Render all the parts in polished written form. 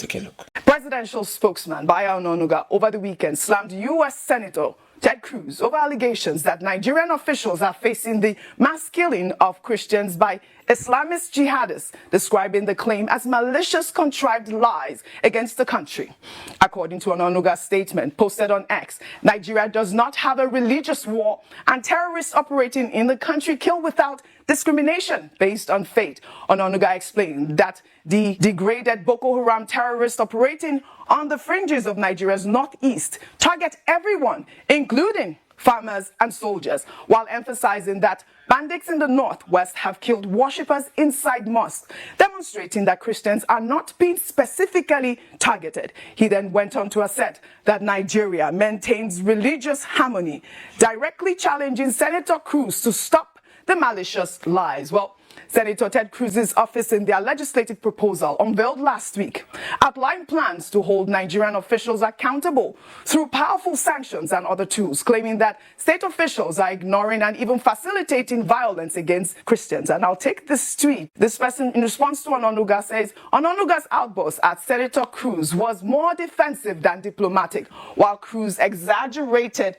Take a look. Presidential spokesman Bayo Ononuga over the weekend slammed U.S. Senator Ted Cruz over allegations that Nigerian officials are facing the mass killing of Christians by Islamist jihadists, describing the claim as malicious, contrived lies against the country. According to Ononuga's statement posted on X, Nigeria does not have a religious war, and terrorists operating in the country kill without discrimination based on faith. Ononuga explained that the degraded Boko Haram terrorists operating on the fringes of Nigeria's northeast target everyone, including farmers and soldiers, while emphasizing that bandits in the northwest have killed worshippers inside mosques, demonstrating that Christians are not being specifically targeted. He then went on to assert that Nigeria maintains religious harmony, directly challenging Senator Cruz to stop the malicious lies. Well, Senator Ted Cruz's office in their legislative proposal unveiled last week outlined plans to hold Nigerian officials accountable through powerful sanctions and other tools, claiming that state officials are ignoring and even facilitating violence against Christians. And I'll take this tweet. This person, in response to Ononuga, says, Ononuga's outburst at Senator Cruz was more defensive than diplomatic, while Cruz exaggerated.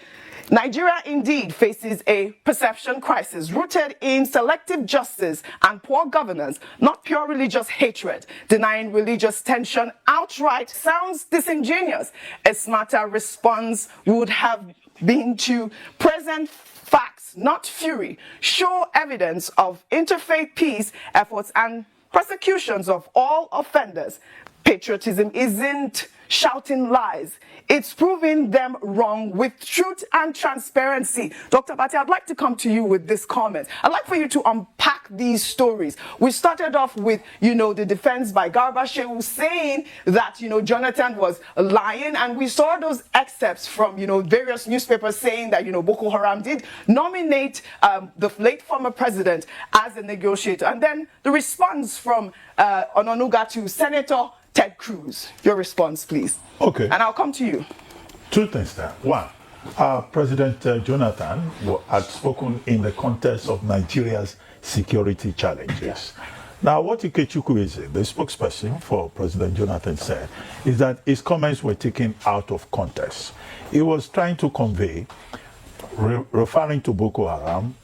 Nigeria indeed faces a perception crisis rooted in selective justice and poor governance, not pure religious hatred. Denying religious tension outright sounds disingenuous. A smarter response would have been to present facts, not fury, show evidence of interfaith peace efforts and prosecutions of all offenders. Patriotism isn't shouting lies. It's proving them wrong with truth and transparency. Dr. Abati, I'd like to come to you with this comment. I'd like for you to unpack these stories. We started off with, the defense by Garba Shehu saying that, Jonathan was lying, and we saw those excerpts from, various newspapers saying that, Boko Haram did nominate the late former president as a negotiator. And then the response from Ononuga to Senator Ted Cruz. Your response, please. Okay. And I'll come to you. Two things there. One, President Jonathan had spoken in the context of Nigeria's security challenges. Now, what Ikechukwu, the spokesperson for President Jonathan, said is that his comments were taken out of context. He was trying to convey, referring to Boko Haram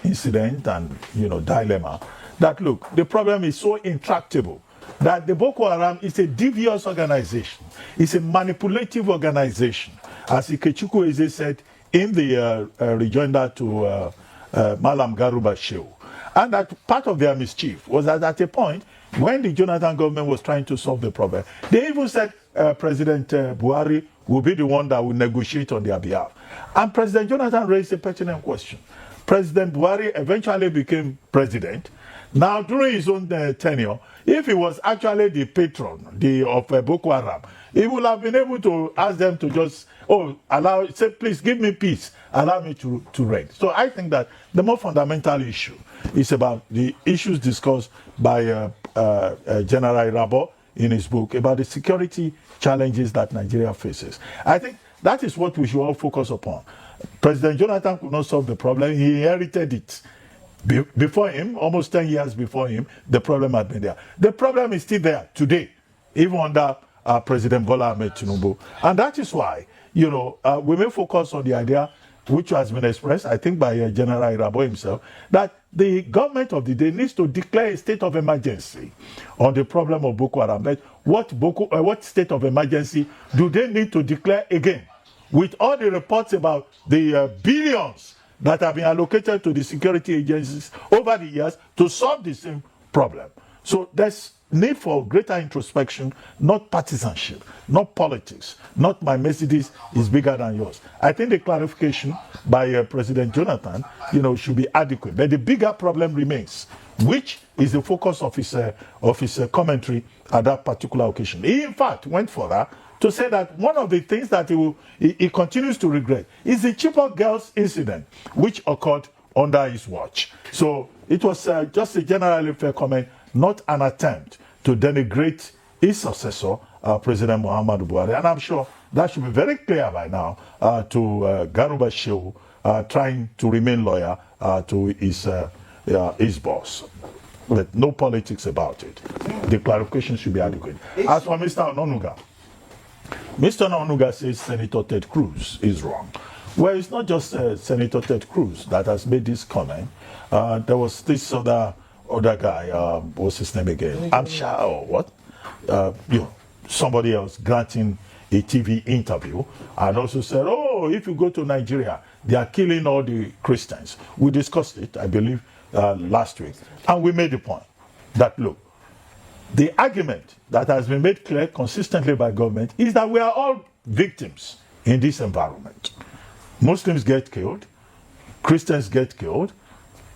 incident and, dilemma, that, look, the problem is so intractable that the Boko Haram is a devious organization. It's a manipulative organization. As Ikechukwu said in the rejoinder to Malam Garuba Shehu. And that part of their mischief was that at a point, when the Jonathan government was trying to solve the problem, they even said President Buhari will be the one that will negotiate on their behalf. And President Jonathan raised a pertinent question. President Buhari eventually became president. Now, during his own tenure, if he was actually the patron of Boko Haram, he would have been able to ask them to just, say, please give me peace, allow me to reign. So I think that the more fundamental issue is about the issues discussed by General Rabo in his book about the security challenges that Nigeria faces. I think that is what we should all focus upon. President Jonathan could not solve the problem. He inherited it. Before him, almost 10 years before him, the problem had been there. The problem is still there today, even under President Bola Ahmed Tinubu. And that is why, we may focus on the idea, which has been expressed, I think, by General Irabo himself, that the government of the day needs to declare a state of emergency on the problem of Boko Haram. But what state of emergency do they need to declare again? With all the reports about the billions that have been allocated to the security agencies over the years to solve the same problem. So there's need for greater introspection, not partisanship, not politics, not my Mercedes is bigger than yours. I think the clarification by President Jonathan, should be adequate. But the bigger problem remains, which is the focus of his commentary at that particular occasion. He, in fact, went further to say that one of the things that he continues to regret is the Chibok girls incident, which occurred under his watch. So it was just a generally fair comment, not an attempt to denigrate his successor, President Muhammadu Buhari. And I'm sure that should be very clear by now to Garuba Shehu, trying to remain loyal to his boss. but no politics about it. The clarification should be adequate. As for Mr. Ononuga, Mr. Ononuga says Senator Ted Cruz is wrong. Well, it's not just Senator Ted Cruz that has made this comment. There was this other guy, what's his name again? Amsha or what? Somebody else granting a TV interview and also said, oh, if you go to Nigeria, they are killing all the Christians. We discussed it, I believe, last week. And we made the point that, look, the argument that has been made clear consistently by government is that we are all victims in this environment. Muslims get killed, Christians get killed,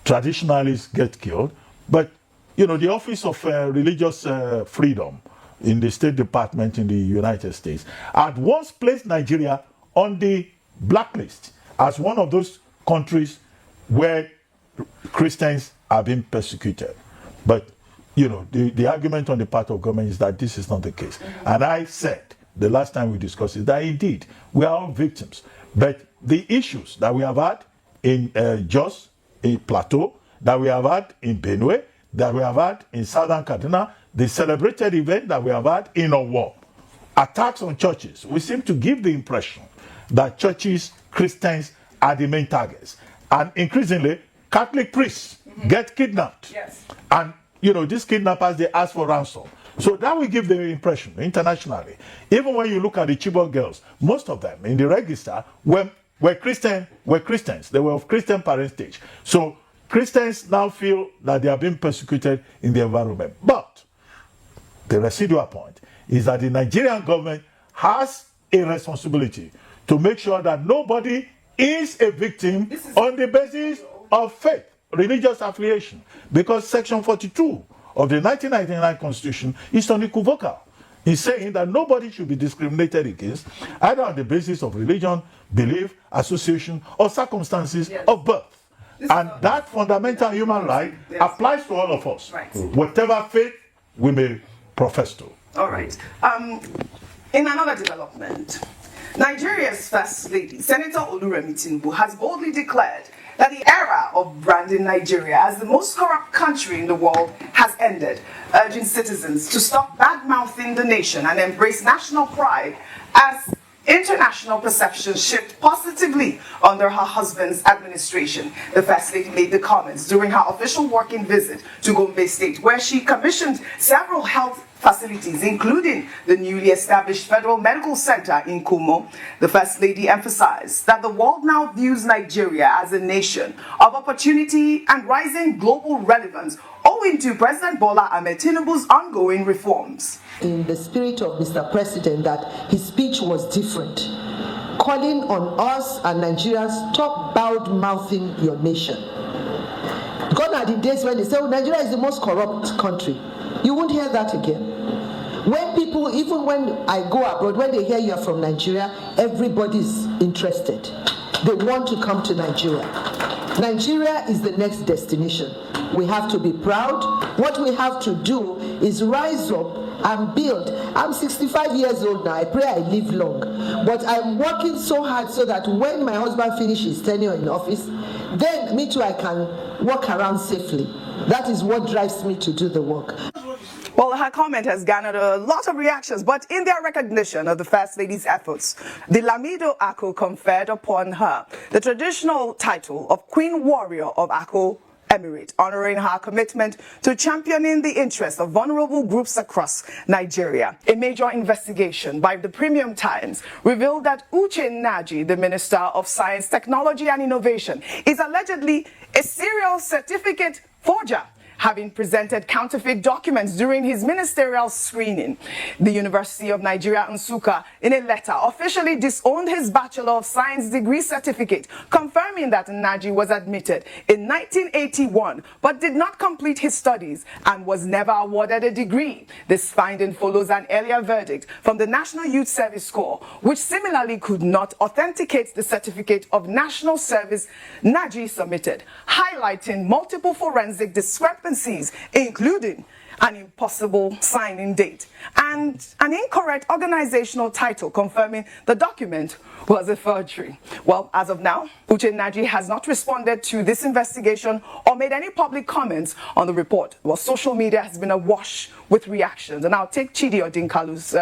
traditionalists get killed, but, the Office of Religious Freedom in the State Department in the United States had once placed Nigeria on the blacklist as one of those countries where Christians are being persecuted. But, the argument on the part of government is that this is not the case. And I said, the last time we discussed it, that indeed, we are all victims. But the issues that we have had in Jos, in Plateau, that we have had in Benue, that we have had in Southern Kaduna, the celebrated event that we have had in Owo, attacks on churches, we seem to give the impression that churches, Christians are the main targets. And increasingly, Catholic priests get kidnapped. Yes. And, these kidnappers, they ask for ransom. So that will give the impression internationally. Even when you look at the Chibok girls, most of them in the register were Christians. They were of Christian parentage. So Christians now feel that they are being persecuted in the environment. But the residual point is that the Nigerian government has a responsibility to make sure that nobody is a victim on the basis of faith, religious affiliation. Because Section 42 of the 1999 Constitution is unequivocal in saying that nobody should be discriminated against either on the basis of religion, belief, association, or circumstances of birth. And that fundamental human right applies to all of us, whatever faith we may profess to. All right. In another development, Nigeria's First Lady, Senator Oluremi Tinubu, has boldly declared that the era of branding Nigeria as the most corrupt country in the world has ended, urging citizens to stop bad-mouthing the nation and embrace national pride as international perceptions shift positively under her husband's administration. The First Lady made the comments during her official working visit to Gombe State, where she commissioned several health facilities, including the newly established Federal Medical Center in Kumo. The First Lady emphasized that the world now views Nigeria as a nation of opportunity and rising global relevance owing to President Bola Ahmed Tinubu's ongoing reforms. In the spirit of Mr. President, that his speech was different, calling on us and Nigerians, stop bad-mouthing your nation. Gone are the days when they say, Nigeria is the most corrupt country. You won't hear that again. When people, even when I go abroad, when they hear you are from Nigeria, everybody's interested. They want to come to Nigeria. Nigeria is the next destination. We have to be proud. What we have to do is rise up and build. I'm 65 years old now. I pray I live long. But I'm working so hard so that when my husband finishes tenure in office, then me too, I can walk around safely. That is what drives me to do the work. Well, her comment has garnered a lot of reactions, but in their recognition of the First Lady's efforts, the Lamido Ako conferred upon her the traditional title of Queen Warrior of Ako Emirate, honoring her commitment to championing the interests of vulnerable groups across Nigeria. A major investigation by the Premium Times revealed that Uche Naji, the Minister of Science, Technology and Innovation, is allegedly a serial certificate forger, having presented counterfeit documents during his ministerial screening. The University of Nigeria, Nsukka, in a letter, officially disowned his Bachelor of Science degree certificate, confirming that Naji was admitted in 1981, but did not complete his studies and was never awarded a degree. This finding follows an earlier verdict from the National Youth Service Corps, which similarly could not authenticate the certificate of national service Naji submitted, highlighting multiple forensic discrepancies, including an impossible signing date, and an incorrect organizational title confirming the document was a forgery. Well, as of now, Uche Nnaji has not responded to this investigation or made any public comments on the report. Well, social media has been awash with reactions, and I'll take Chidi Odinkalu's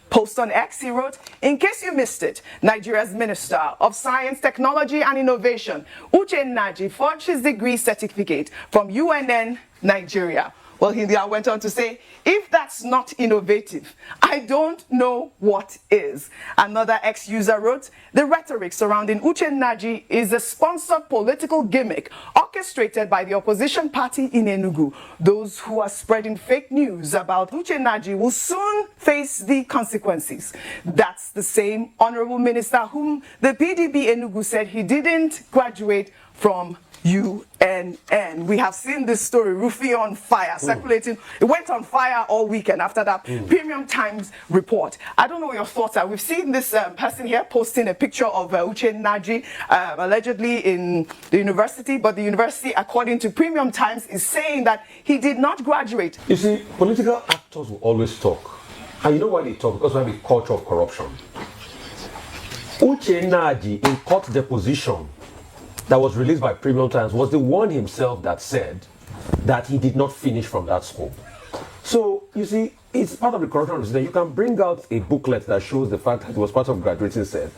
post on X. He wrote, "In case you missed it, Nigeria's Minister of Science, Technology and Innovation, Uche Nnaji, forged his degree certificate from UNN, Nigeria." Well, he went on to say, "If that's not innovative, I don't know what is." Another ex-user wrote, "The rhetoric surrounding Uche Nnaji is a sponsored political gimmick orchestrated by the opposition party in Enugu. Those who are spreading fake news about Uche Nnaji will soon face the consequences." That's the same honorable minister whom the PDP Enugu said he didn't graduate from UNN. We have seen this story, Rufai on fire, circulating. It went on fire all weekend after that Premium Times report. I don't know what your thoughts are. We've seen this person here posting a picture of Uche Nnaji allegedly in the university, but the university, according to Premium Times, is saying that he did not graduate. You see, political actors will always talk. And you know why they talk? Because we have a culture of corruption. Uche Nnaji, in court deposition, that was released by Premium Times, was the one himself that said that he did not finish from that school. So, you see, it's part of the corruption procedure. You can bring out a booklet that shows the fact that he was part of graduating said.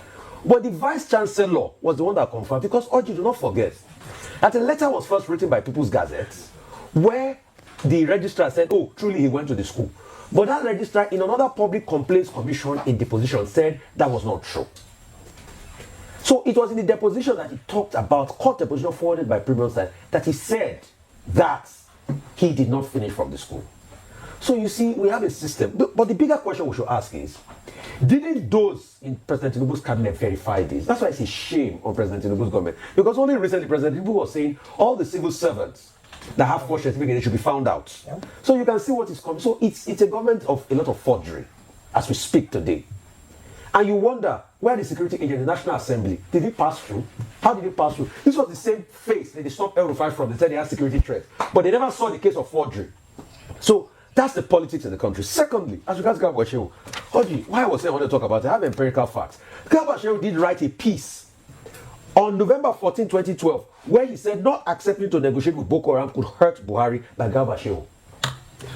But the Vice Chancellor was the one that confirmed, because, Oji, do not forget, that a letter was first written by People's Gazette, where the registrar said, oh, truly he went to the school. But that registrar, in another public complaints commission in deposition, said that was not true. So it was in the deposition that he talked about, court deposition forwarded by Premium Times, that he said that he did not finish from the school. So you see, we have a system. But the bigger question we should ask is, didn't those in President Tinubu's cabinet verify this? That's why it's a shame on President Tinubu's government. Because only recently President Tinubu was saying all the civil servants that have forged certificates should be found out. Yeah. So you can see what is coming. So it's a government of a lot of forgery as we speak today. And you wonder, where the security agent, the National Assembly, did it pass through? How did it pass through? This was the same face that they stopped Rufai from. They said they had security threats. But they never saw the case of forgery. So that's the politics in the country. Secondly, as regards Garba Shehu, Oji, why I was saying I want to talk about it, I have empirical facts. Garba Shehu did write a piece on November 14, 2012, where he said not accepting to negotiate with Boko Haram could hurt Buhari by Garba Shehu.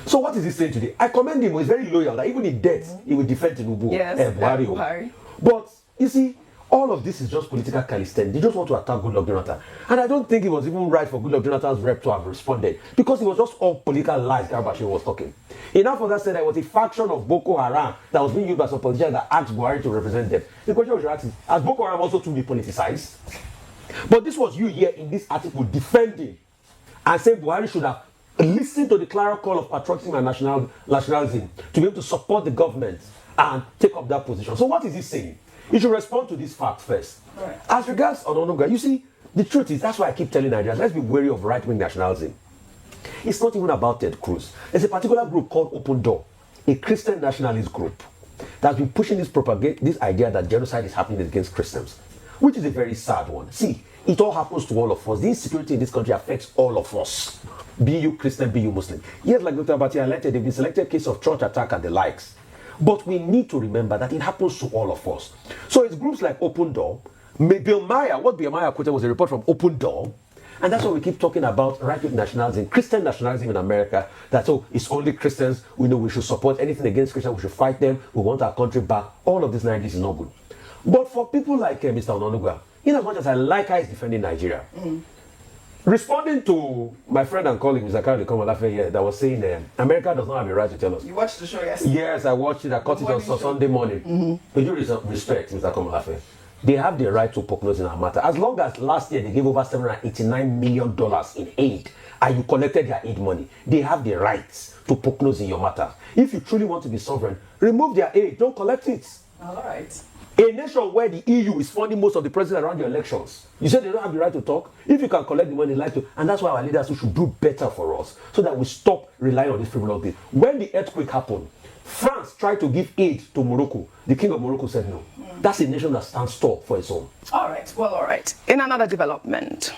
So what is he saying today? I commend him. He's very loyal. That even in death, he will defend Tinubu. Yes, Buhari. But you see, all of this is just political calisthenics. They just want to attack Goodluck Jonathan. And I don't think it was even right for Goodluck Jonathan's rep to have responded, because it was just all political lies Garba Shehu was talking. Enough of that said, there was a faction of Boko Haram that was being used by some politicians that asked Buhari to represent them. The question we should ask is, has Boko Haram also to be politicized? But this was you here in this article defending and saying Buhari should have listened to the clear call of patriotism and nationalism to be able to support the government and take up that position. So what is he saying? You should respond to this fact first. Right. As regards Ononuga, you see, the truth is, that's why I keep telling Nigerians, let's be wary of right-wing nationalism. It's not even about Ted Cruz. There's a particular group called Open Door, a Christian nationalist group that's been pushing this idea that genocide is happening against Christians, which is a very sad one. See, it all happens to all of us. The insecurity in this country affects all of us. Be you Christian, be you Muslim. Yes, like Dr. Abati highlighted, they've been selected case of church attack and the likes. But we need to remember that it happens to all of us. So it's groups like Open Door. Bill Maher, what Bill Maher quoted was a report from Open Door. And that's why we keep talking about right-wing nationalism, Christian nationalism in America. That, oh, it's only Christians. We know we should support anything against Christians. We should fight them. We want our country back. All of this narrative is not good. But for people like Mr. Ononuga, in as much as I like how he's defending Nigeria, responding to my friend and colleague, Mr. Kanu Komolafe here, that was saying America does not have a right to tell us. You watched the show yesterday? Yes, I watched it. I caught it on Sunday morning. With due respect, Mr. Komolafe, they have the right to poke nose in our matter. As long as last year they gave over $789 million in aid, and you collected their aid money, they have the rights to poke nose in your matter. If you truly want to be sovereign, remove their aid, don't collect it. All right. A nation where the EU is funding most of the presidents around the elections, you said they don't have the right to talk? If you can collect the money, they like to. And that's why our leaders should do better for us, so that we stop relying on this frivolous thing. When the earthquake happened, France tried to give aid to Morocco. The king of Morocco said no. That's a nation that stands tall for its own. All right. Well, all right. In another development,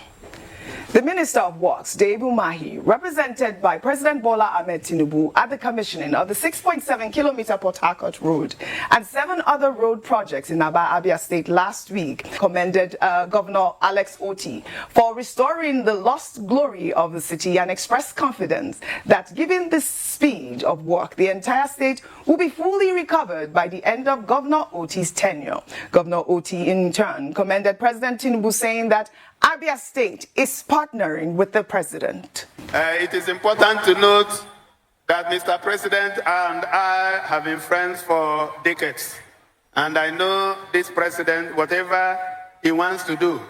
the Minister of Works, Deibu Mahi, represented by President Bola Ahmed Tinubu at the commissioning of the 6.7-kilometer Port Harcourt Road and 7 other road projects in Abia State last week, commended Governor Alex Otti for restoring the lost glory of the city and expressed confidence that given this speed of work, the entire state will be fully recovered by the end of Governor Otti's tenure. Governor Otti, in turn, commended President Tinubu, saying that Abia State is partnering with the president. It is important to note that Mr. President and I have been friends for decades. And I know this president, whatever he wants to do,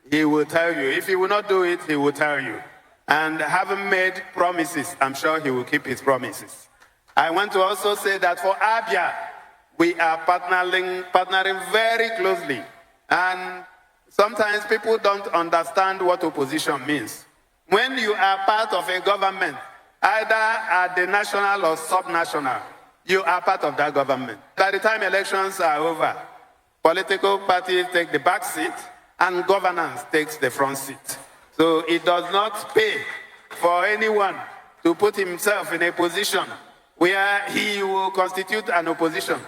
he will tell you. If he will not do it, he will tell you. And having made promises, I'm sure he will keep his promises. I want to also say that for Abia, we are partnering very closely. And sometimes people don't understand what opposition means. When you are part of a government, either at the national or subnational, you are part of that government. By the time elections are over, political parties take the back seat and governance takes the front seat. So it does not pay for anyone to put himself in a position where he will constitute an opposition,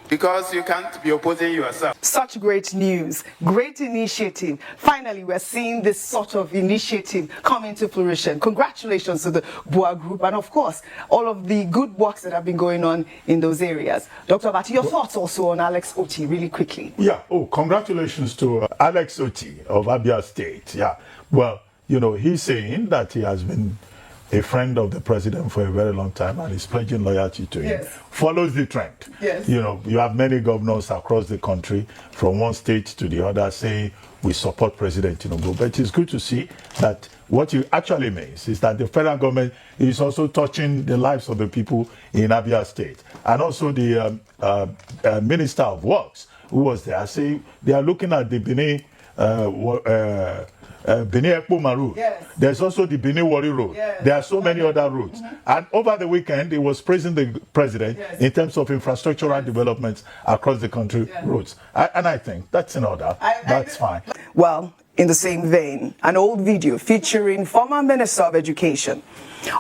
because you can't be opposing yourself. Such great news, great initiative. Finally, we're seeing this sort of initiative come into fruition. Congratulations to the BUA group and, of course, all of the good works that have been going on in those areas. Dr. Abati, your thoughts also on Alex Otti, really quickly. Yeah, congratulations to Alex Otti of Abia State. Yeah, well, you know, he's saying that he has been a friend of the president for a very long time and is pledging loyalty to him. Yes. Follows the trend. Yes. You know, you have many governors across the country from one state to the other saying we support President Tinubu. But it's good to see that what it actually means is that the federal government is also touching the lives of the people in Abia State. And also the Minister of Works, who was there, saying they are looking at the Benin Ekpoma Road. Yes. There's also the Benin Wari Road. Yes. There are so many other roads. And over the weekend, he was praising the president in terms of infrastructural developments across the country roads. And I think that's in order. That's fine. Well, in the same vein, an old video featuring former Minister of Education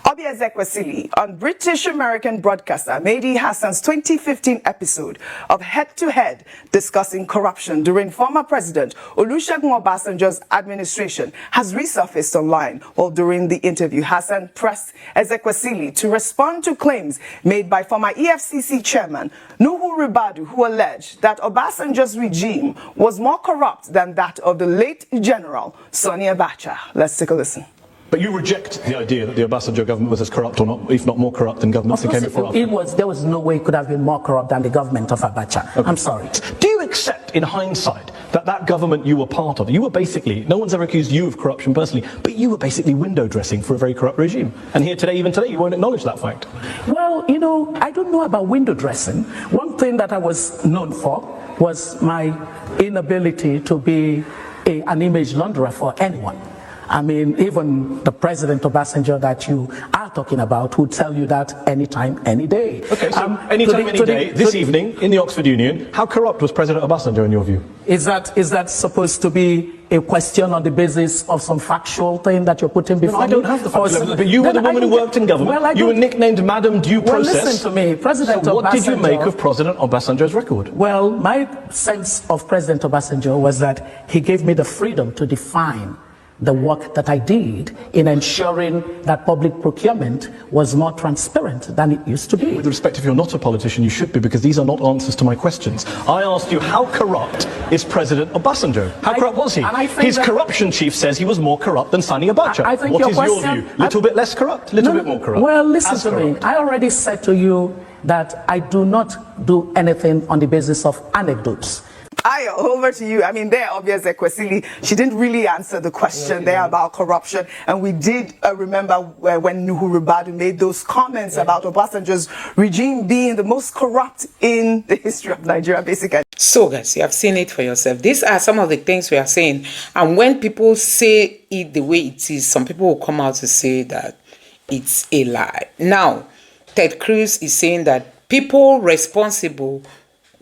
Obi Ezekwesili on British-American broadcaster Mehdi Hassan's 2015 episode of Head to Head discussing corruption during former President Olusegun Obasanjo's administration has resurfaced online. While during the interview, Hassan pressed Ezekwesili to respond to claims made by former EFCC chairman Nuhu Ribadu, who alleged that Obasanjo's regime was more corrupt than that of the late General Sani Abacha. Let's take a listen. But you reject the idea that the Obasanjo government was as corrupt or not, if not more corrupt than governments that came before us? There was no way it could have been more corrupt than the government of Abacha. Okay. I'm sorry. Do you accept, in hindsight, that that government you were part of, you were basically, no one's ever accused you of corruption personally, but you were basically window dressing for a very corrupt regime? And here today, even today, you won't acknowledge that fact. Well, you know, I don't know about window dressing. One thing that I was known for was my inability to be an image launderer for anyone. I mean, even the President Obasanjo that you are talking about would tell you that anytime, any day. Okay, so anytime, any day, this evening, in the Oxford Union, how corrupt was President Obasanjo in your view? Is that supposed to be a question on the basis of some factual thing that you're putting before me? I don't have the factual, but you were the woman who worked in government. Well, you were nicknamed Madam Due Process. Well, listen to me, President so Obasanjo. What did you make of President Obasanjo's record? Well, my sense of President Obasanjo was that he gave me the freedom to define the work that I did in ensuring that public procurement was more transparent than it used to be. With respect, if you're not a politician, you should be, because these are not answers to my questions. I asked you, how corrupt is President Obasanjo? How corrupt was he? His corruption chief says he was more corrupt than Sani Abacha. What is your view? Little bit less corrupt? Little bit more corrupt? Well, listen to me. I already said to you that I do not do anything on the basis of anecdotes. Ayo, over to you. I mean, there, obviously, Ezekwesili, she didn't really answer the question there about corruption. And we did remember when Nuhu Ribadu made those comments about Obasanjo's regime being the most corrupt in the history of Nigeria, basically. So, guys, you have seen it for yourself. These are some of the things we are saying. And when people say it the way it is, some people will come out to say that it's a lie. Now, Ted Cruz is saying that people responsible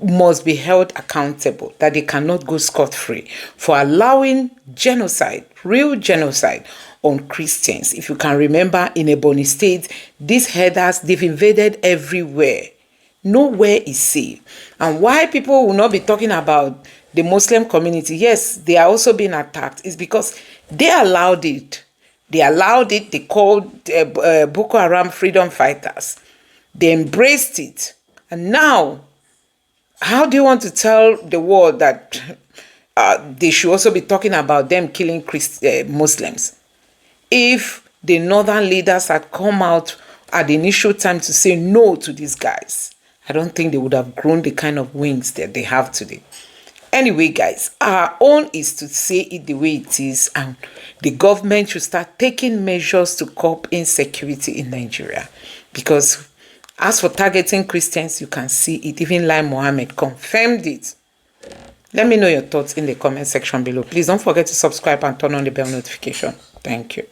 must be held accountable, that they cannot go scot-free for allowing genocide, real genocide, on Christians. If you can remember, in Ebonyi State, these herders, they've invaded everywhere. Nowhere is safe. And why people will not be talking about the Muslim community, yes, they are also being attacked, is because they allowed it. They allowed it. They called Boko Haram freedom fighters. They embraced it. And now, how do you want to tell the world that they should also be talking about them killing Muslims? If the northern leaders had come out at the initial time to say no to these guys, I don't think they would have grown the kind of wings that they have today. Anyway, guys, our own is to say it the way it is, and the government should start taking measures to curb insecurity in Nigeria. Because as for targeting Christians, you can see it. Even Lai Mohammed confirmed it. Let me know your thoughts in the comment section below. Please don't forget to subscribe and turn on the bell notification. Thank you.